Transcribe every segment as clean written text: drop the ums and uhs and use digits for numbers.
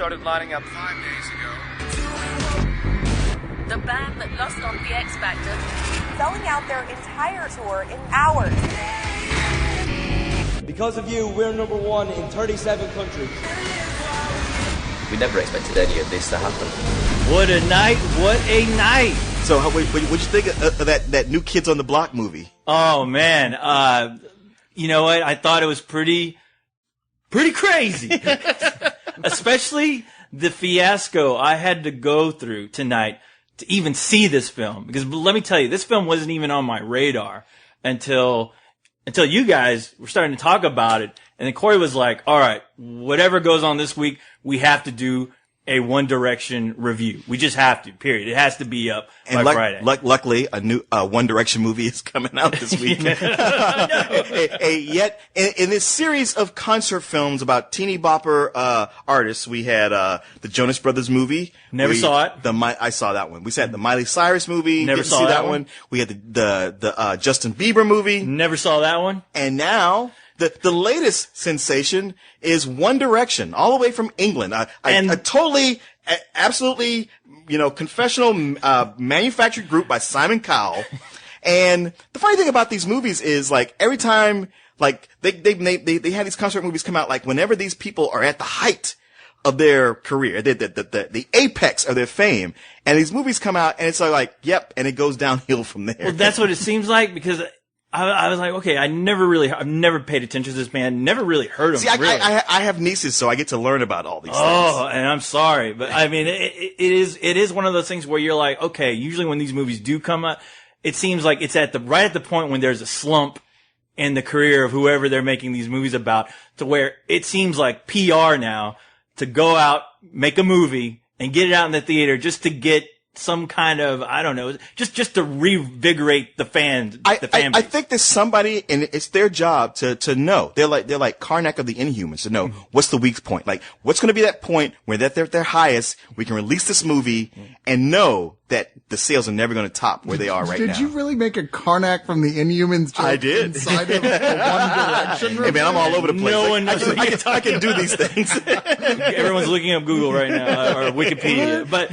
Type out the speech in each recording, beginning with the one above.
started lining up 5 days ago. The band that lost on the X Factor, selling out their entire tour in hours. Because of you, we're number one in 37 countries. We never expected any of this to happen. What a night, what a night. So what'd you think of that New Kids on the Block movie? Oh, man. You know what? I thought it was pretty crazy. Especially the fiasco I had to go through tonight to even see this film. Because let me tell you, this film wasn't even on my radar until you guys were starting to talk about it. And then Corey was like, all right, whatever goes on this week, we have to do a One Direction review. We just have to, period. It has to be up by Friday. Luckily, a new One Direction movie is coming out this week. Yet, in this series of concert films about teeny bopper artists, we had the Jonas Brothers movie. Never saw it. I saw that one. We saw the Miley Cyrus movie. Never saw that one. We had the Justin Bieber movie. Never saw that one. And now the latest sensation is One Direction, all the way from England. A totally, absolutely, confessional, manufactured group by Simon Cowell. And the funny thing about these movies is, like, every time, like, they have these concert movies come out, like, whenever these people are at the height of their career, the apex of their fame, and these movies come out, and it's like, yep, and it goes downhill from there. Well, that's what it seems like, because I was like, okay, I've never paid attention to this band, never really heard of See, them. Really. I have nieces, so I get to learn about all these things. Oh, and I'm sorry, but I mean, it is one of those things where you're like, okay, usually when these movies do come up, it seems like it's right at the point when there's a slump in the career of whoever they're making these movies about, to where it seems like PR now to go out, make a movie, and get it out in the theater just to get some kind of, I don't know, just to revigorate the fan base. I think there's somebody, and it's their job to know. They're like Karnak of the Inhumans, to know what's the weak point. Like, what's going to be that point where they're at their highest, we can release this movie and know that the sales are never going to top where they are right now. Did you really make a Karnak from the Inhumans joke? I did. Inside of One Direction? Hey man, I'm all over the place. No one knows. I can do these things. Everyone's looking up Google right now, or Wikipedia. But,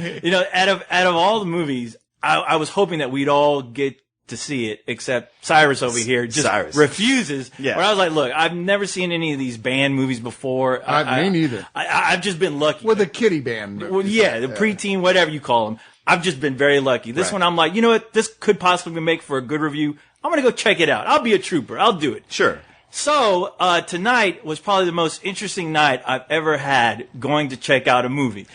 out of all the movies, I was hoping that we'd all get to see it, except Cyrus over here just refuses. Yeah. Where I was like, look, I've never seen any of these band movies before. Me neither. I've just been lucky. With a kiddie band. Well, yeah, the preteen, whatever you call them. I've just been very lucky. This one, I'm like, you know what? This could possibly make for a good review. I'm going to go check it out. I'll be a trooper. I'll do it. Sure. So, tonight was probably the most interesting night I've ever had going to check out a movie.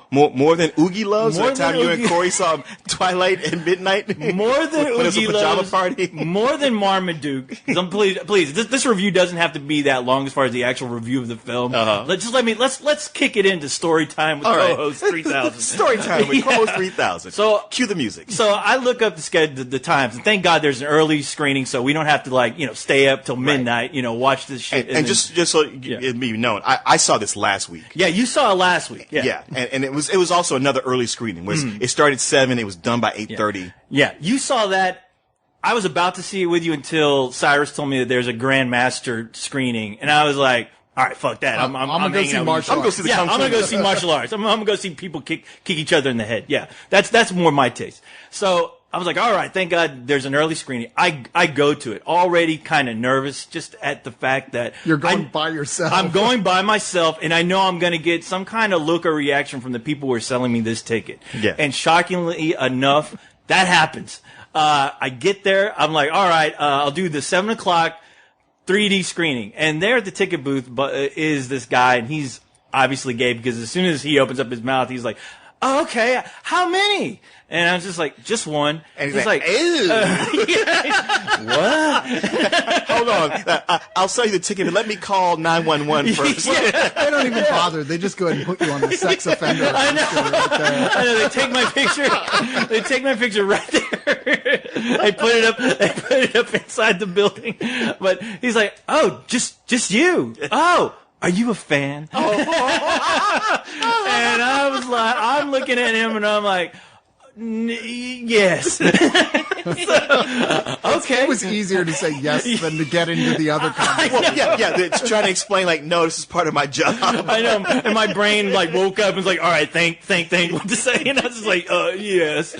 More than Oogie Loves? More that time than you Oogie- and Corey saw Twilight and Midnight? More than when it was a Oogie pajama Loves, party? more than Marmaduke. Please, this review doesn't have to be that long as far as the actual review of the film. Let's kick it into story time with co-host 3000. Story time with co-host 3000. So cue the music. So I look up the schedule, the times, and thank God there's an early screening, so we don't have to stay up till midnight, watch this shit. And just so it be known, I saw this last week. Yeah, you saw it last week. Yeah. And it was also another early screening. It started 7, it was done by 8:30. Yeah, you saw that. I was about to see it with you until Cyrus told me that there's a Grandmaster screening, and I was like, all right, fuck that. I'm going to go see martial arts. I'm going to go see martial arts. I'm going to go see people kick each other in the head. Yeah, that's more my taste. So I was like, all right, thank God there's an early screening. I go to it already kind of nervous just at the fact that you're going by yourself. I'm going by myself, and I know I'm going to get some kind of look or reaction from the people who are selling me this ticket. Yeah. And shockingly enough, that happens. I get there. I'm like, all right, I'll do the 7:00 3D screening. And there at the ticket booth is this guy, and he's obviously gay because as soon as he opens up his mouth, he's like, oh, okay, how many? And I was just like, just one. And he's like, ew. What? Hold on. I'll sell you the ticket, but let me call 911 first. They don't even bother. They just go ahead and put you on the sex offender register right there. I know, they take my picture. They take my picture right there. They put it up inside the building. But he's like, oh, just you. Oh. Are you a fan? Oh. And I was like, I'm looking at him and I'm like, yes. Okay. It was easier to say yes than to get into the other conversation. Well, yeah. It's trying to explain, like, no, this is part of my job. I know, and my brain like woke up and was like, "All right, think what to say," and I was just like, yes."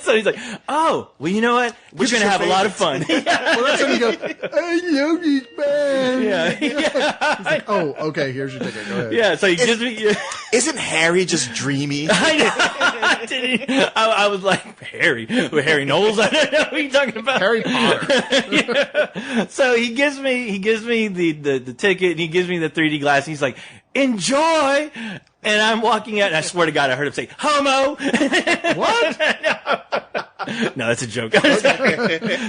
So he's like, "Oh, well, you know what? We're Which is gonna your have a lot of fun." Well, that's when you go, I love this band. Yeah. Oh, okay, here's your ticket. Go ahead. Yeah, so he gives me. Isn't Harry just dreamy? I know. I was like, Harry Knowles. I don't know what you're talking about. Harry Potter. Yeah. So he gives me the ticket, and he gives me the 3D glass, and he's like, "Enjoy." And I'm walking out, and I swear to God, I heard him say, "Homo." What? No, that's a joke.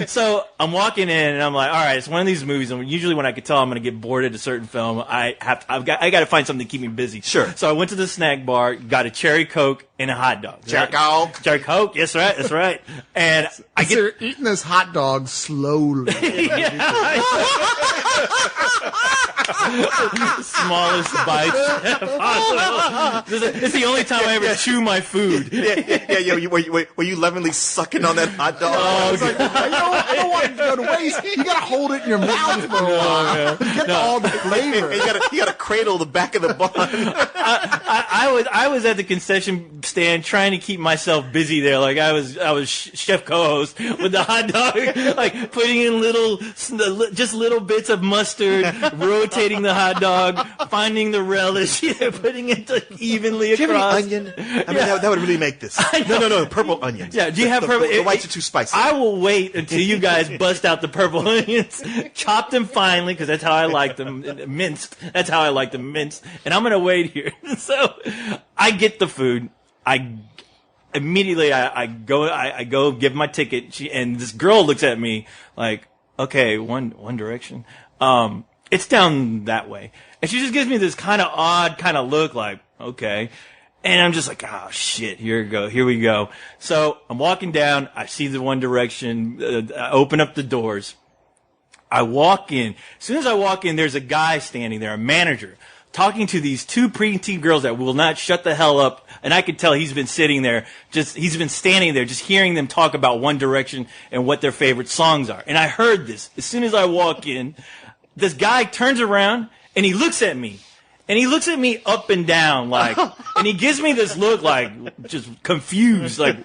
So I'm walking in, and I'm like, all right, it's one of these movies, and usually when I could tell I'm going to get bored at a certain film, I got to find something to keep me busy. Sure. So I went to the snack bar, got a cherry Coke and a hot dog. Cherry Coke. Cherry Coke. Yes, right. That's right. And I get They're eating this hot dog slowly. smallest bites possible. It's the only time I ever chew my food. Yeah. Were you lovingly sucking on that hot dog? Oh, It's like, I don't want it to go to waste. You gotta hold it in your mouth for a while. Get all the flavor. You gotta cradle the back of the bun. I was at the concession stand trying to keep myself busy there. Like I was chef co-host with the hot dog, like putting in just little bits of mustard, rotating the hot dog, finding the relish, putting it evenly Do you have across. any onion? I mean, that would really make this. No, purple onions. Yeah, do you have purple? The whites are too spicy. I will wait until you guys bust out the purple onions, chop them finely, because that's how I like them, minced. That's how I like them, minced. And I'm going to wait here. So I get the food. Immediately I go give my ticket, and this girl looks at me like, okay, One Direction. It's down that way. And she just gives me this kind of odd kind of look like, okay. And I'm just like, oh shit, here we go. So I'm walking down, I see the One Direction, I open up the doors. I walk in. As soon as I walk in, there's a guy standing there, a manager, talking to these two preteen girls that will not shut the hell up. And I could tell he's been standing there, just hearing them talk about One Direction and what their favorite songs are. And I heard this. As soon as I walk in, this guy turns around and he looks at me. And he looks at me up and down, like, and he gives me this look, like, just confused, like,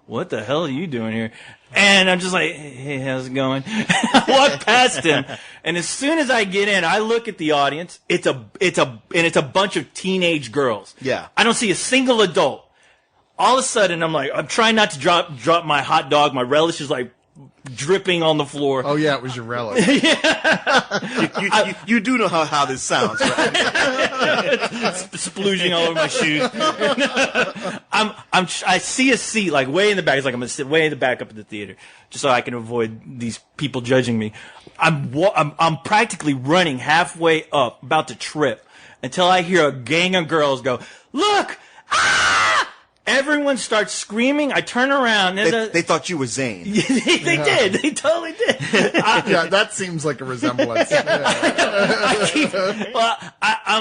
what the hell are you doing here? And I'm just like, hey, how's it going? I walk past him, and as soon as I get in, I look at the audience. It's a bunch of teenage girls. Yeah. I don't see a single adult. All of a sudden, I'm trying not to drop my hot dog. My relish is like dripping on the floor. Oh yeah, it was your relish. You do know how this sounds, right? Splooging all over my shoes. I see a seat like way in the back. It's like I'm gonna sit way in the back up in the theater, just so I can avoid these people judging me. I'm practically running halfway up, about to trip, until I hear a gang of girls go, "Look! Ah!" Everyone starts screaming. I turn around. They thought you were Zayn. They did. They totally did. Yeah, that seems like a resemblance. I'm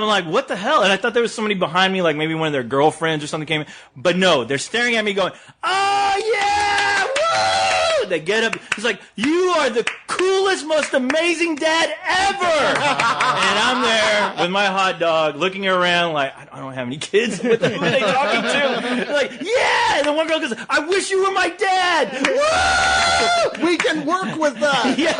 like, what the hell? And I thought there was somebody behind me, like maybe one of their girlfriends or something came in. But no, they're staring at me going, oh yeah, woo! They get up. It's like, you are the coolest, most amazing dad ever. And I'm there with my hot dog looking around like, I don't have any kids. Who are they talking to? Like, yeah! And then one girl goes, I wish you were my dad! Woo! We can work with that! Yeah.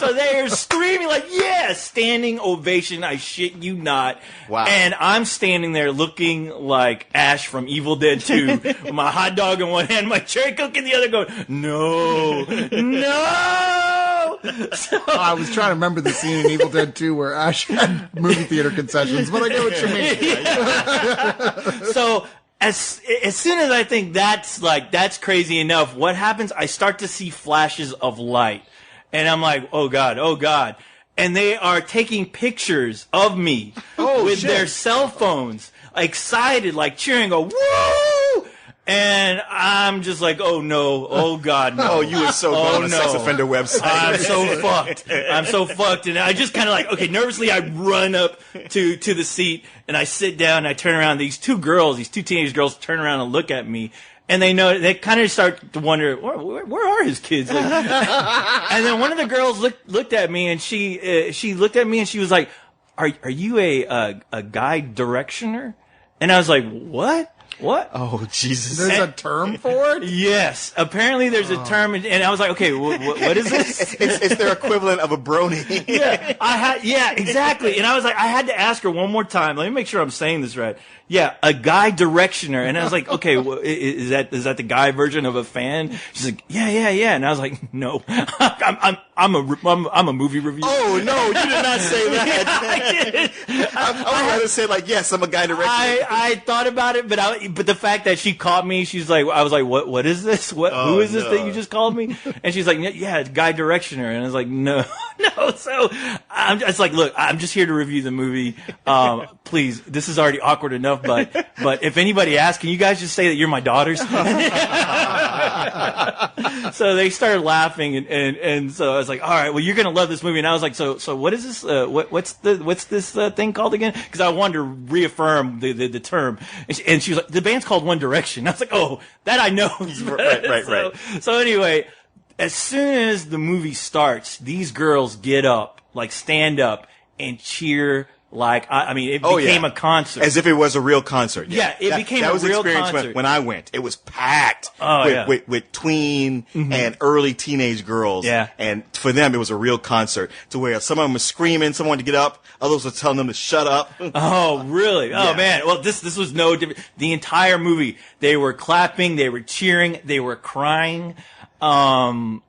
So they are screaming like, yeah! Standing ovation, I shit you not. Wow. And I'm standing there looking like Ash from Evil Dead 2 with my hot dog in one hand, my cherry coke in the other going, no! No! So, I was trying to remember the scene in Evil Dead 2 where Ash had movie theater concessions, but I know what you mean. So as soon as I think that's crazy enough, what happens? I start to see flashes of light, and I'm like, oh god, and they are taking pictures of me with their cell phones, excited, like cheering, go woo! And I'm just like, oh no, oh god, no. Oh, you were so good on the sex offender website. I'm so fucked. And I just kind of like, okay, nervously I run up to the seat and I sit down and I turn around. These two teenage girls turn around and look at me. And they kind of start to wonder, where are his kids? Like, and then one of the girls looked at me, and she looked at me, and she was like, "Are you a guy directioner?" And I was like, "What? What?" Oh, Jesus. There's a term for it? Yes, apparently there's a term, and I was like, "Okay, what is this?" It's their equivalent of a brony. Yeah, exactly. And I was like, I had to ask her one more time. Let me make sure I'm saying this right. Yeah, a guy directioner. And I was like, okay, is that the guy version of a fan? She's like, yeah. And I was like, no, I'm a movie reviewer. Oh no, you did not say that. I did. I would have said like, yes, I'm a guy director. I thought about it, but the fact that she caught me, I was like, what is this? Who is this that you just called me? And she's like, yeah, it's guy directioner. And I was like, no. So I'm just like, look, I'm just here to review the movie. Please, this is already awkward enough, but if anybody asks, can you guys just say that you're my daughters? So they started laughing, and so I was like, all right, well, you're gonna love this movie. And I was like, so what is this? What's this thing called again? Because I wanted to reaffirm the term. And she was like, the band's called One Direction. I was like, oh, that I know. Right. So anyway, as soon as the movie starts, these girls get up, like stand up and cheer. Like, it became a concert. As if it was a real concert. Yeah, it became a real concert. When I went. It was packed with tween and early teenage girls. Yeah. And for them, it was a real concert to where some of them were screaming, some wanted to get up, others were telling them to shut up. Oh, really? Yeah. Oh, man. Well, this was no different. The entire movie, they were clapping, they were cheering, they were crying. I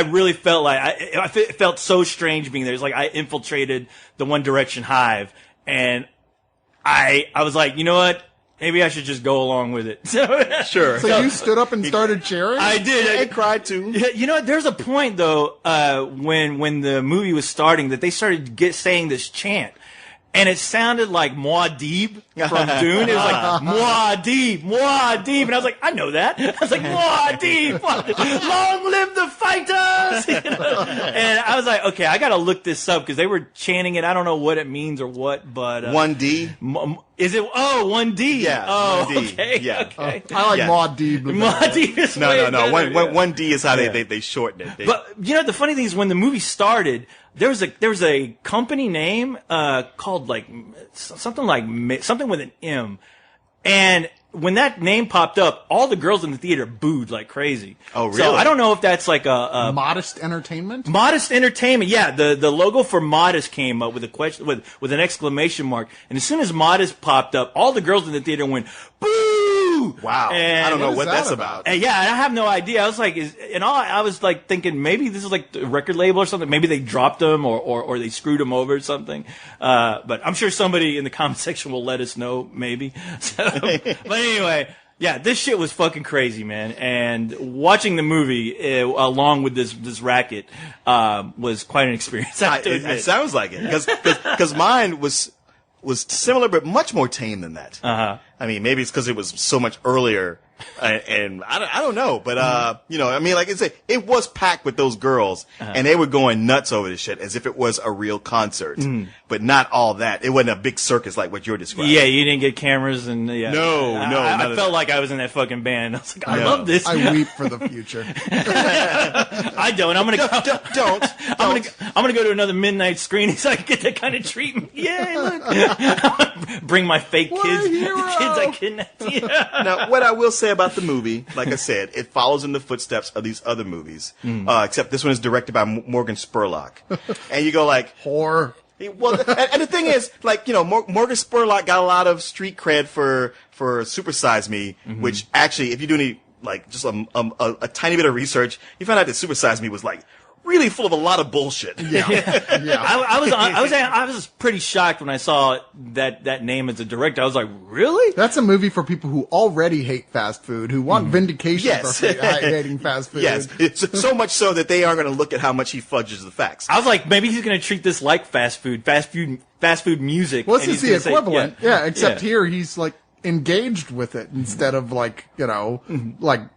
really felt like I felt so strange being there. It's like I infiltrated the One Direction hive, and I was like, you know what? Maybe I should just go along with it. Sure. So you stood up and started cheering? I did. I cried too. You know what? There's a point though when the movie was starting that they started saying this chant. And it sounded like Muad'Dib from Dune. It was like, Muad'Dib. And I was like, I know that. I was like, Muad'Dib. Long live the fighters. And I was like, okay, I got to look this up because they were chanting it. I don't know what it means or what, but. 1D? Is it? Oh, 1D. Yeah. Oh, 1D. okay. Yeah. Okay. I like Muad'Dib. Muad'Dib is No. way better. 1D is how they shorten it. But you know the funny thing is when the movie started, there was a company name called like something with an M, and when that name popped up, all the girls in the theater booed like crazy. Oh, really? So I don't know if that's like a Modest Entertainment? Modest Entertainment. Yeah, the logo for Modest came up with a question with an exclamation mark, and as soon as Modest popped up, all the girls in the theater went boo! Wow. And I don't know what what is that's that about. and yeah, I have no idea. I was like, I was like thinking maybe this is like the record label or something. Maybe they dropped them or they screwed them over or something. But I'm sure somebody in the comment section will let us know. Maybe. So, but anyway, yeah, this shit was fucking crazy, man. And watching the movie along with this racket was quite an experience. I have to admit. It sounds like it because mine was similar but much more tame than that. Uh-huh. I mean, maybe it's because it was so much earlier, and I don't know, but I mean, like I said, it was packed with those girls, and they were going nuts over this shit as if it was a real concert, but not all that. It wasn't a big circus like what you're describing. Yeah, you didn't get cameras and yeah. No, I felt like I was in that fucking band. I was like, I love this. I weep for the future. I don't. I'm gonna I'm gonna go to another midnight screening so I can get that kind of treatment. Yeah, look. Bring my fake kids, the kids I kidnapped. Yeah. Now, what I will say about the movie, like I said, it follows in the footsteps of these other movies, except this one is directed by Morgan Spurlock, and you go like, Whore. well, and the thing is, like, you know, Morgan Spurlock got a lot of street cred for Super Size Me, which actually, if you do any like just a tiny bit of research, you find out that Super Size Me was like really full of a lot of bullshit. Yeah. I was pretty shocked when I saw that name as a director. I was like, really? That's a movie for people who already hate fast food, who want vindication Yes. for hating fast food. Yes, it's so much so that they aren't going to look at how much he fudges the facts. I was like, maybe he's going to treat this like fast food music. Well, this and is he's the gonna say, equivalent. Yeah, except Yeah. here he's like engaged with it instead of like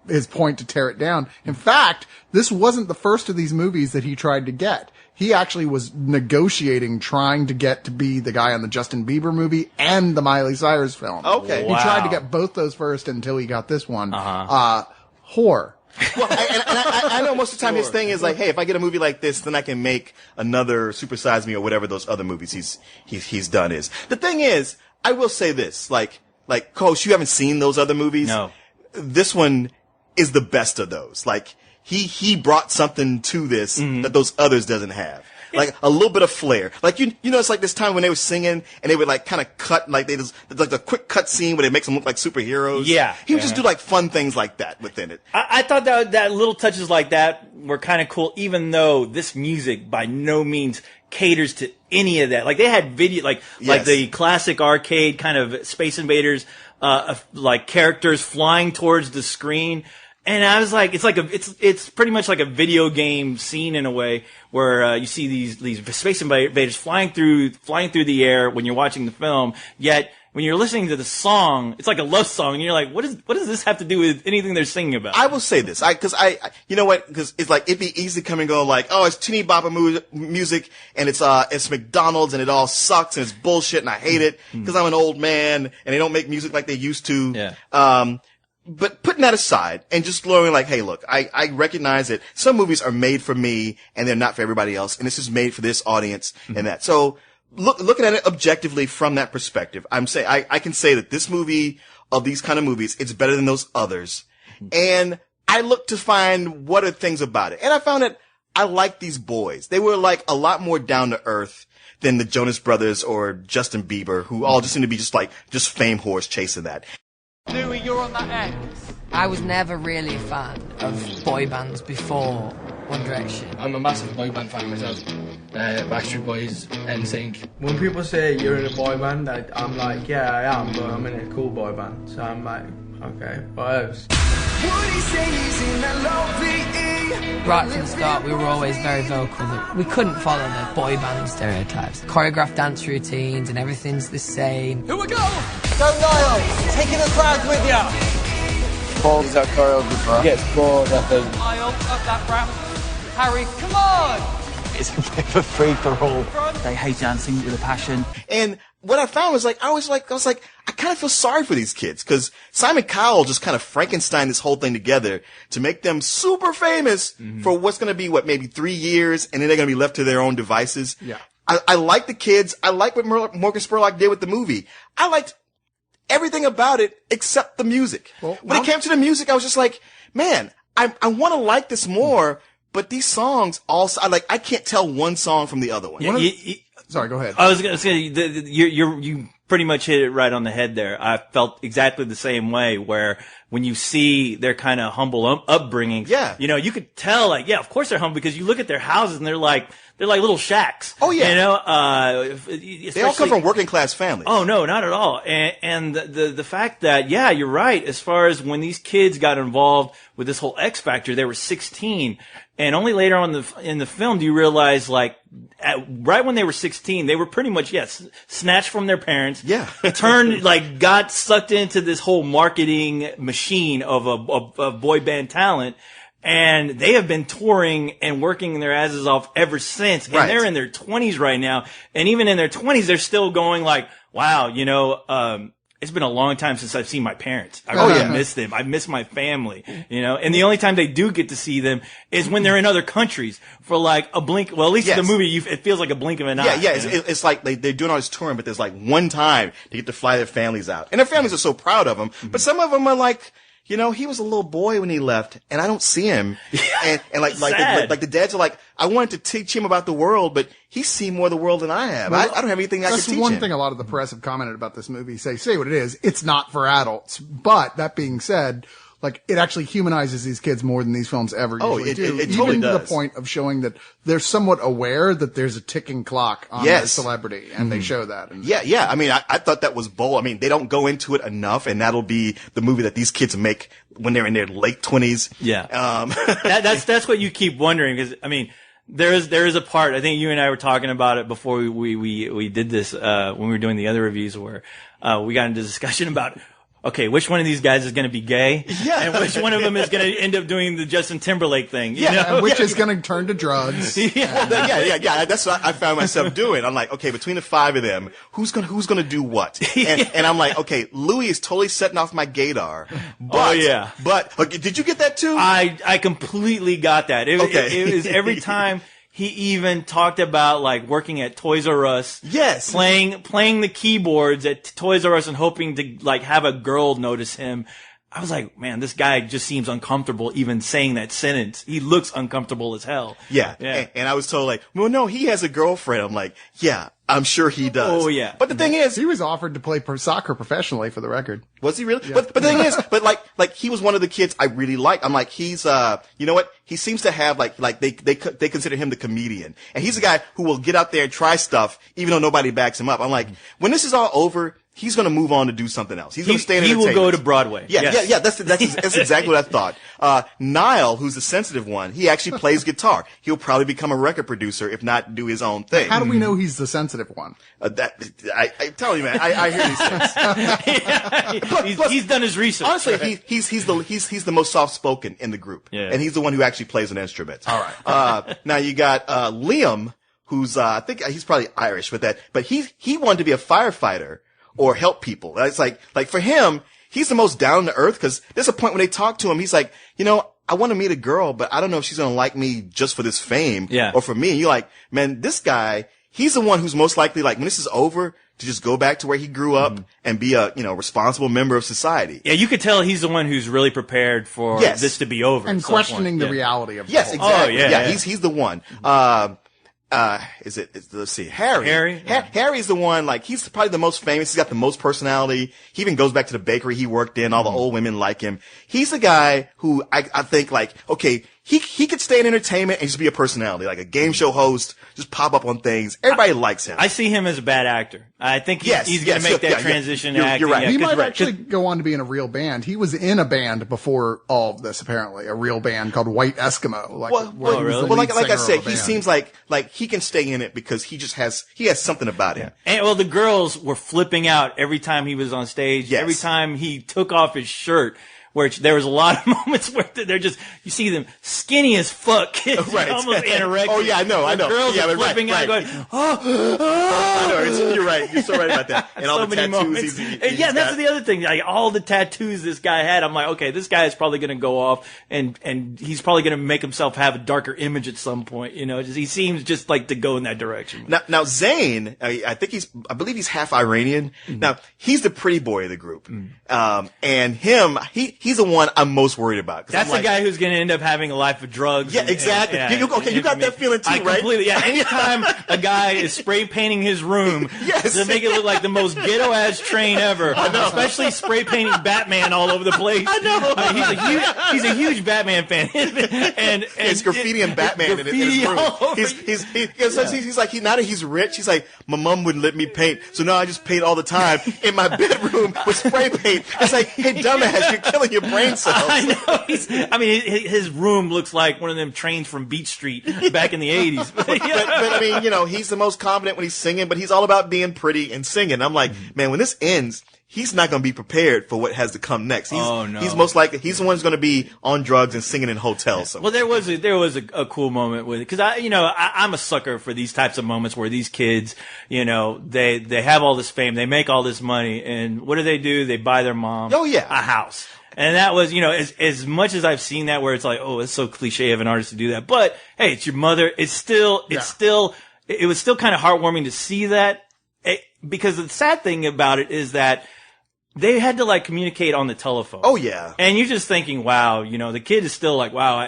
his point to tear it down. In fact, this wasn't the first of these movies that he tried to get. He actually was negotiating, trying to get to be the guy on the Justin Bieber movie and the Miley Cyrus film. Okay. He tried to get both those first until he got this one. Whore. Well, I know most of the time his thing is like, hey, if I get a movie like this, then I can make another Super Size Me or whatever those other movies he's done is. The thing is, I will say this, like, Coach, you haven't seen those other movies? No. This one is the best of those. Like, he brought something to this that those others doesn't have. Like a little bit of flair. Like you know, it's like this time when they were singing and they would like kind of cut, like they just, like a quick cut scene where it makes them look like superheroes. Yeah. He would just do like fun things like that within it. I thought that little touches like that were kind of cool, even though this music by no means caters to any of that. Like they had video, like the classic arcade kind of Space Invaders, like characters flying towards the screen. And I was like, it's pretty much like a video game scene in a way where you see these Space Invaders flying through the air when you're watching the film. Yet when you're listening to the song, it's like a love song, and you're like, what does this have to do with anything they're singing about? I will say this, because you know what? Because it's like it'd be easy to come and go like, oh, it's teeny bopper music, and it's McDonald's, and it all sucks, and it's bullshit, and I hate it because I'm an old man, and they don't make music like they used to. Yeah. But putting that aside and just lowering like, hey, look, I recognize that some movies are made for me and they're not for everybody else. And this is made for this audience and that. So looking at it objectively from that perspective, I can say that this movie of these kind of movies, it's better than those others. And I looked to find what are things about it. And I found that I like these boys. They were like a lot more down to earth than the Jonas Brothers or Justin Bieber, who all just seem to be just fame whores chasing that. Louis, you're on that X. I was never really a fan of boy bands before One Direction. I'm a massive boy band fan myself. Backstreet Boys, NSYNC. When people say you're in a boy band, I'm like, yeah, I am, but I'm in a cool boy band. So I'm like, okay, what else? Right from the start, we were always very vocal that we couldn't follow the boy band stereotypes. Choreographed dance routines and everything's the same. Here we go! Go Niall, taking the crowd with you. Paul's our choreographer. Gets bored, I think. Niall, up that ramp. Harry, come on! It's a bit of a free-for-all. They hate dancing with a passion. And what I found was like, I was like, I kind of feel sorry for these kids because Simon Cowell just kind of Frankenstein this whole thing together to make them super famous for what's going to be, maybe 3 years, and then they're going to be left to their own devices. Yeah. I like the kids. I like what Morgan Spurlock did with the movie. I liked everything about it except the music. Well, when it came to the music, I was just like, man, I want to like this more. But these songs also, I can't tell one song from the other one. Sorry, go ahead. I was going to say, you pretty much hit it right on the head there. I felt exactly the same way where when you see their kind of humble upbringing, you know, you could tell like, yeah, of course they're humble because you look at their houses and they're like little shacks. Oh yeah. You know, they all come from working class families. Oh no, not at all. And the fact that, yeah, you're right. As far as when these kids got involved with this whole X Factor, they were 16. And only later on in the film do you realize, like, right when they were 16, they were pretty much, snatched from their parents. Yeah. Got sucked into this whole marketing machine of a boy band talent. And they have been touring and working their asses off ever since. And they're in their 20s right now. And even in their 20s, they're still going like, wow, you know, it's been a long time since I've seen my parents. I really miss them. I miss my family, you know, and the only time they do get to see them is when they're in other countries for like a blink. Well, at least in the movie, it feels like a blink of an eye. Yeah. It's like they're doing all this touring, but there's like one time they get to fly their families out and their families are so proud of them. But some of them are like, you know, he was a little boy when he left and I don't see him. And like the dads are like, I wanted to teach him about the world, but he's seen more of the world than I have. Well, I don't have anything I can teach him. That's one thing a lot of the press have commented about this movie. Say what it is. It's not for adults. But that being said, like, it actually humanizes these kids more than these films ever usually do. It totally Even does. to the point of showing that they're somewhat aware that there's a ticking clock on their celebrity, and they show that. And yeah. I mean, I thought that was bold. I mean, they don't go into it enough, and that'll be the movie that these kids make when they're in their late 20s. Yeah. That's what you keep wondering, because, I mean, there is a part, I think you and I were talking about it before we did this, when we were doing the other reviews, where, we got into discussion about, okay, which one of these guys is going to be gay? Yeah. And which one of them is going to end up doing the Justin Timberlake thing? You know? And which is going to turn to drugs. Yeah, that's what I found myself doing. I'm like, okay, between the 5 of them, who's gonna do what? And I'm like, okay, Louis is totally setting off my gaydar. But, But okay, did you get that too? I completely got that. It was every time. He even talked about like working at Toys R Us. Yes. Playing the keyboards at Toys R Us and hoping to like have a girl notice him. I was like, man, this guy just seems uncomfortable even saying that sentence. He looks uncomfortable as hell. Yeah. And I was told like, well, no, he has a girlfriend. I'm like, yeah, I'm sure he does. Oh, yeah. But the thing is, he was offered to play soccer professionally, for the record. Was he really? Yeah. But the thing is, like he was one of the kids I really liked. I'm like, he's you know what? He seems to have like they consider him the comedian, and he's a guy who will get out there and try stuff even though nobody backs him up. I'm like, when this is all over, he's going to move on to do something else. He's going to stay in entertainment. He will go to Broadway. Yeah. That's exactly what I thought. Niall, who's the sensitive one, he actually plays guitar. He'll probably become a record producer, if not do his own thing. How do we know he's the sensitive one? I'm telling you, man, I hear these things. He's done his research. Honestly, he's the most soft spoken in the group, and he's the one who actually plays an instrument. All right. Now you got Liam, who's I think he's probably Irish with that, but he wanted to be a firefighter or help people. It's like for him, he's the most down to earth because there's a point when they talk to him, he's like, I want to meet a girl, but I don't know if she's gonna like me just for this fame or for me. And you're like, man, this guy, he's the one who's most likely, like, when this is over, to just go back to where he grew up and be a, responsible member of society. Yeah, you could tell he's the one who's really prepared for this to be over. And questioning the reality of it. Yes, exactly. Oh, yeah. He's the one. Let's see, Harry. Harry's the one, like, he's probably the most famous. He's got the most personality. He even goes back to the bakery he worked in. All the old women like him. He's the guy who I think, like, okay, he could stay in entertainment and just be a personality, like a game show host, just pop up on things. Everybody likes him. I see him as a bad actor. I think he's going to make that transition to acting. You're right. He might actually go on to be in a real band. He was in a band before all of this, apparently, a real band called White Eskimo. Like I said, he seems like he can stay in it because he has something about him. And the girls were flipping out every time he was on stage. Yes. Every time he took off his shirt. Where there was a lot of moments where they're just, you see them skinny as fuck, right. almost anorexic. Oh yeah, I know. Girls are flipping out, going, I know. You're right. You're so right about that. And all so the many tattoos. moments. That's the other thing. Like all the tattoos this guy had, I'm like, okay, this guy is probably going to go off, and he's probably going to make himself have a darker image at some point. He seems just like to go in that direction. Now Zayn, I believe he's half Iranian. Mm-hmm. Now he's the pretty boy of the group, and him, he's the one I'm most worried about. That's the guy who's going to end up having a life of drugs. Yeah, exactly. You got that feeling too, right? Completely. Yeah. Anytime a guy is spray painting his room to make it look like the most ghetto ass train ever, especially spray painting Batman all over the place. I know. He's a huge Batman fan, and it's graffiti and Batman in his room. He's like, now that he's rich, he's like, my mom wouldn't let me paint, so now I just paint all the time in my bedroom with spray paint. It's like, hey, dumbass, you're killing your brain cells. I know. His room looks like one of them trains from Beach Street back in the 80s. but I mean, he's the most confident when he's singing, but he's all about being pretty and singing. I'm like, man, when this ends, he's not going to be prepared for what has to come next. He's most likely, he's the one who's going to be on drugs and singing in hotels. Somewhere. Well, there was a cool moment with it. Cause I'm a sucker for these types of moments where these kids, they have all this fame, they make all this money, and what do? They buy their mom a house. And that was, as much as I've seen that where it's like, oh, it's so cliche of an artist to do that. But hey, it's your mother. It was still kind of heartwarming to see that. Because the sad thing about it is that they had to like communicate on the telephone. Oh yeah. And you're just thinking, wow, the kid is still like, wow,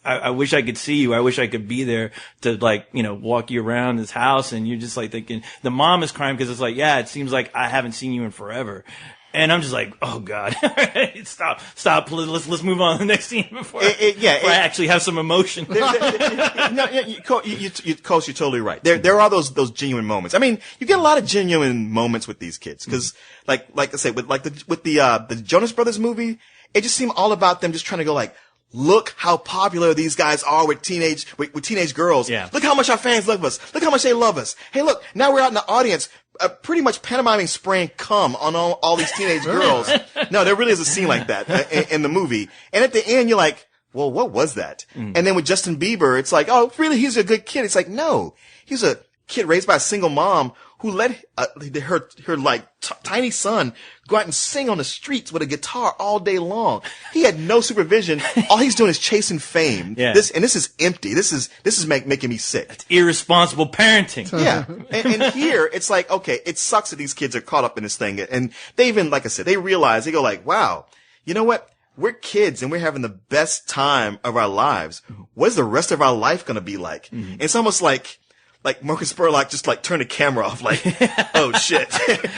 I wish I could see you. I wish I could be there to walk you around this house. And you're just like thinking, the mom is crying because it's like, yeah, it seems like I haven't seen you in forever. And I'm just like, oh God, stop. Let's move on to the next scene before I actually have some emotion. Coach, you're totally right. There are those genuine moments. I mean, you get a lot of genuine moments with these kids because, like I say, with the Jonas Brothers movie, it just seemed all about them just trying to go like, look how popular these guys are with teenage girls. Yeah. Look how much our fans love us. Look how much they love us. Hey, look, now we're out in the audience. pretty much pantomiming spraying cum on all these teenage girls. No, there really is a scene like that in the movie. And at the end, you're like, well, what was that? And then with Justin Bieber, it's like, oh, really? He's a good kid. It's like, no, he's a kid raised by a single mom who let her like tiny son go out and sing on the streets with a guitar all day long. He had no supervision. All he's doing is chasing fame. Yeah. This is empty. This is making me sick. It's irresponsible parenting. Yeah. And here, it's like, okay, it sucks that these kids are caught up in this thing. And they even, like I said, they realize, they go like, wow, you know what? We're kids and we're having the best time of our lives. What's the rest of our life going to be like? And it's almost like Marcus Spurlock just like turned the camera off, like, oh shit.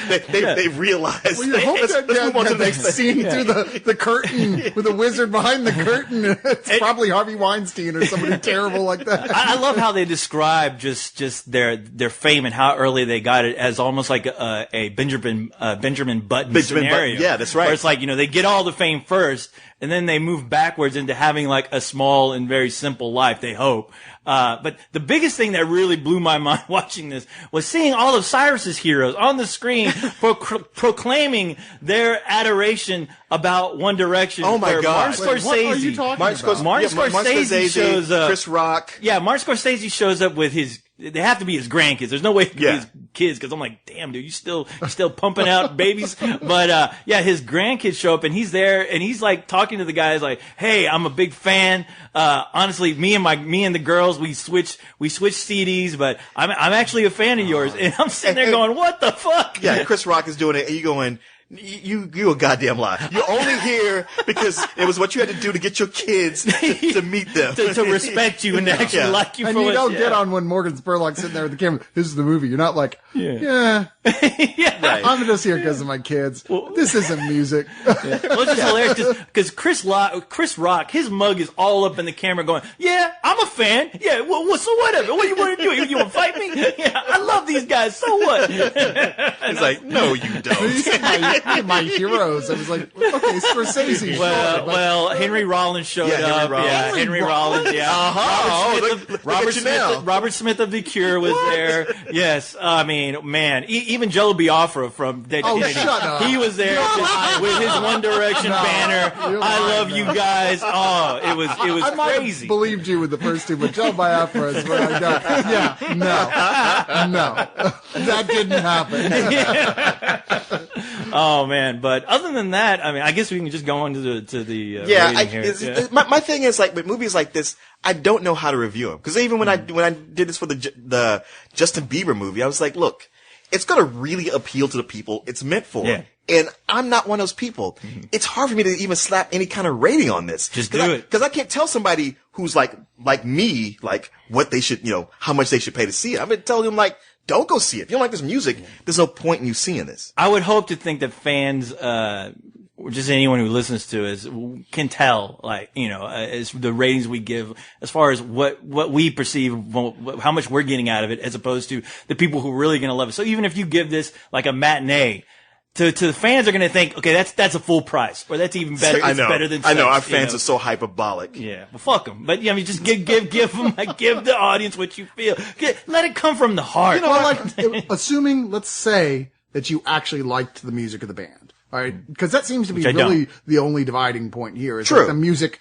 they realized. Well, you hope let's move on to the next scene through the curtain with a wizard behind the curtain. It's probably Harvey Weinstein or somebody terrible like that. I love how they describe just their fame and how early they got it as almost like a Benjamin Button scenario. Yeah, that's right. Where it's like, they get all the fame first and then they move backwards into having like a small and very simple life, they hope. But the biggest thing that really blew my mind watching this was seeing all of Cyrus's heroes on the screen proclaiming their adoration about One Direction. Oh my God. Martin Scorsese. What are you talking about? Martin Scorsese shows up. Chris Rock. Yeah, Martin Scorsese shows up with they have to be his grandkids. There's no way it could be his kids, because I'm like, damn, dude, you still pumping out babies. But his grandkids show up and he's there and he's like talking to the guys like, hey, I'm a big fan. Honestly, me and the girls, we switch CDs, but I'm actually a fan of yours. And I'm sitting there going, what the fuck? Yeah, Chris Rock is doing it and you going, you a goddamn lie. You're only here because it was what you had to do to get your kids to meet them. to respect you and to actually like you and for you what don't get on when Morgan Spurlock's sitting there with the camera. This is the movie. You're not like, yeah. Right. I'm just here because of my kids. This isn't music. Well, it's just hilarious because Chris Rock, his mug is all up in the camera going, yeah, I'm a fan. Yeah, well, so whatever. What do you want to do? You want to fight me? Yeah, I love these guys. So what? He's like, no, you don't. These are my heroes. I was like, okay, Scorsese. Well, Henry Rollins showed up. Yeah, Henry Rollins. Yeah. Robert Smith of The Cure was there. Yes. I mean, man, even Joe Biafra from Dead Kennedy. Shut up. He was there with his One Direction banner. I love you guys. Oh, it was I might crazy. have believed you with the first two, but Joe Biafra is where I go. Yeah, no, that didn't happen. Oh man, but other than that, I mean, I guess we can just go on to the rating here. My thing is like with movies like this, I don't know how to review them because even when I did this for the Justin Bieber movie, I was like, look, it's gonna really appeal to the people it's meant for. Yeah. And I'm not one of those people. It's hard for me to even slap any kind of rating on this. Just do it. Because I can't tell somebody who's like me, like what they should, how much they should pay to see it. I've been telling them like, don't go see it. If you don't like this music, there's no point in you seeing this. I would hope to think that fans, or just anyone who listens to us can tell, like, as the ratings we give, as far as what we perceive, how much we're getting out of it, as opposed to the people who are really going to love it. So even if you give this like a matinee, to the fans are going to think, okay, that's a full price, or that's even better. I know. It's better than I know. sex, Our fans are so hyperbolic. Yeah, well, fuck them. But I mean, just give them, give the audience what you feel. Let it come from the heart. Assuming, let's say that you actually liked the music of the band, all right? Because that seems to be really the only dividing point here. Is True. Like the music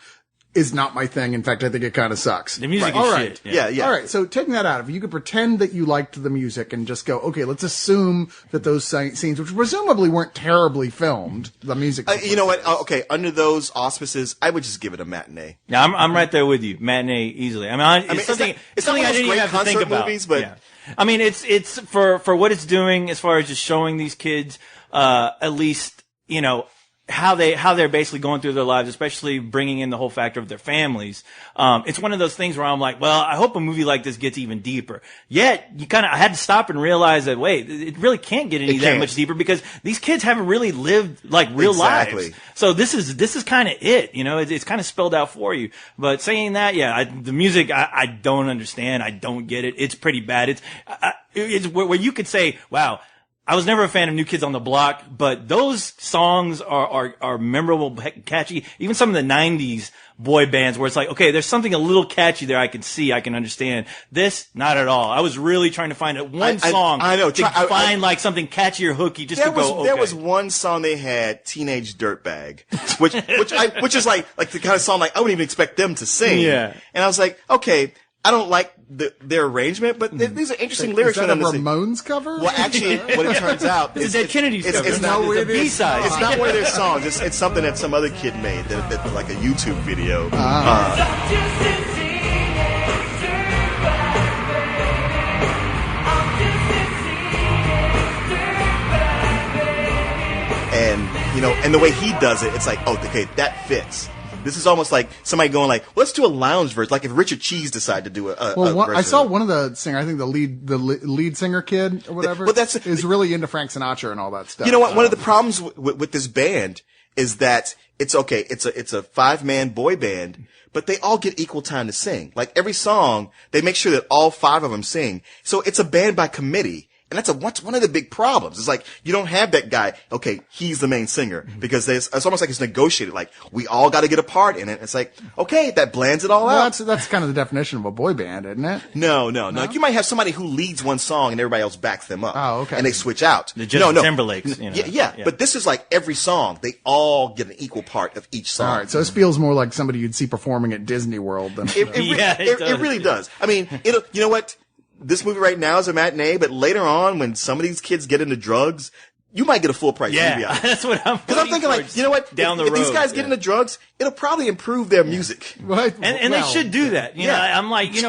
is not my thing. In fact, I think it kind of sucks. The music is all right. shit. Yeah. All right. So taking that out, if you could pretend that you liked the music and just go, okay, let's assume that those scenes, which presumably weren't terribly filmed, the music. You know what? Okay. Under those auspices, I would just give it a matinee. Yeah, I'm right there with you. Matinee easily. I mean, it's something I didn't even have to think about. Movies, but I mean, it's for what it's doing as far as just showing these kids, at least, how they're basically going through their lives, especially bringing in the whole factor of their families. It's one of those things where I'm like, well, I hope a movie like this gets even deeper. Yet, I had to stop and realize that, wait, it really can't get that much deeper because these kids haven't really lived like real lives. So this is kind of it, it's kind of spelled out for you. But saying that, the music, I don't understand. I don't get it. It's pretty bad. It's where you could say, wow, I was never a fan of New Kids on the Block, but those songs are memorable, catchy. Even some of the 90s boy bands where it's like, okay, there's something a little catchy there I can see, I can understand. This, not at all. I was really trying to find one song to find like something catchy or hooky just to go, okay. There was one song they had, Teenage Dirtbag, which is like the kind of song like I wouldn't even expect them to sing. Yeah. And I was like, okay, I don't like their arrangement, but these are interesting lyrics. Is that a Ramones cover? Well, actually, what it turns out is Dead Kennedy's cover. It's not a B-side. It's not one of their songs. It's something that some other kid made that like a YouTube video. And the way he does it, it's like, oh, okay, that fits. This is almost like somebody going like, let's do a lounge version. Like if Richard Cheese decided to do a version. I saw one of the singers, I think the lead singer kid or whatever, is really into Frank Sinatra and all that stuff. You know what? One of the problems with this band is that it's a 5-man boy band, but they all get equal time to sing. Like every song, they make sure that all 5 of them sing. So it's a band by committee. And that's one of the big problems. It's like, you don't have that guy, okay, he's the main singer. Because it's almost like it's negotiated. Like, we all gotta get a part in it. It's like, okay, that blends it all out. That's kind of the definition of a boy band, isn't it? No. Like, you might have somebody who leads one song and everybody else backs them up. Oh, okay. And they switch out. The Justin Timberlakes, you know. Yeah. But this is like every song, they all get an equal part of each song. Alright, so this feels more like somebody you'd see performing at Disney World than it really does. I mean, you know what? This movie right now is a matinee, but later on, when some of these kids get into drugs, you might get a full price movie out. That's what I'm. Because I'm thinking, like, you know what? If these guys get into drugs, it'll probably improve their music. Right. And they should do that. You know, I'm like, it's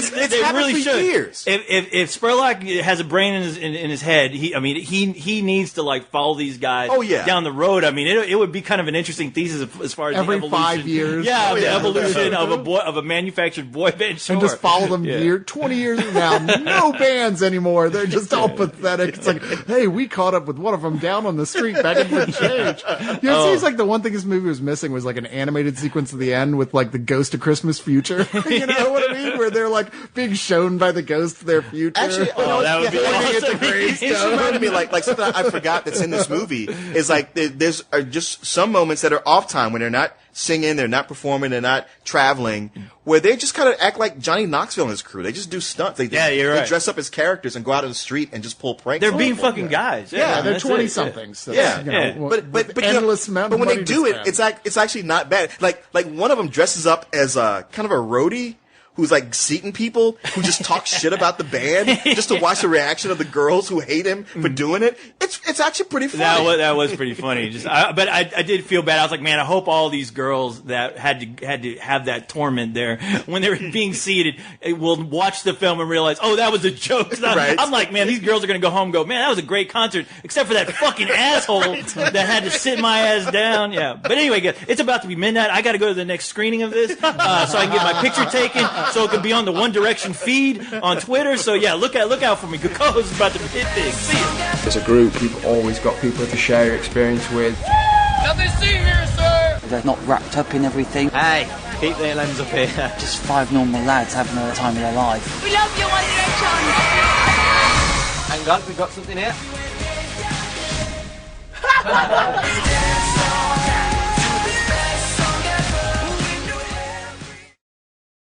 they happened really for should. Years. If Spurlock has a brain in his head, he needs to like follow these guys down the road. I mean, it would be kind of an interesting thesis as far as every the evolution. 5 years. Yeah, the evolution of a manufactured boy band. Sure. And just follow them 20 years from now. No bands anymore. They're just all pathetic. It's like, hey, we caught up with one of them down on the street begging for change. You know, it seems like the one thing this movie was missing was like an animated sequence at the end with like the Ghost of Christmas Future. You know what I mean? Where they're like being shown by the ghost their future. Actually, that would be awesome. It reminded me like something I forgot that's in this movie is like there's just some moments that are off time when they're not singing, they're not performing, they're not traveling, where they just kind of act like Johnny Knoxville and his crew. They just do stunts. You're right. They dress up as characters and go out on the street and just pull pranks. They're being fucking guys. Yeah, they're 20-somethings. But endless amount of when money they do it, it's actually not bad. Like one of them dresses up as kind of a roadie who's like seating people who just talk shit about the band just to watch the reaction of the girls who hate him for doing it. It's actually pretty funny. That was pretty funny. But I did feel bad. I was like, man, I hope all these girls that had to have that torment there when they were being seated will watch the film and realize, oh, that was a joke. Right. I'm like, man, these girls are gonna go home and go, man, that was a great concert, except for that fucking asshole that had to sit my ass down. Yeah. But anyway, guys, it's about to be midnight. I got to go to the next screening of this so I can get my picture taken. So it can be on the One Direction feed on Twitter. So yeah, look out for me. Coco's about to hit big. See ya. As a group, you've always got people to share your experience with. Nothing to see here, sir. They're not wrapped up in everything. Hey, keep their lens up here. Just 5 normal lads having the time of their life. We love you, One Direction. Hang on, we've got something here.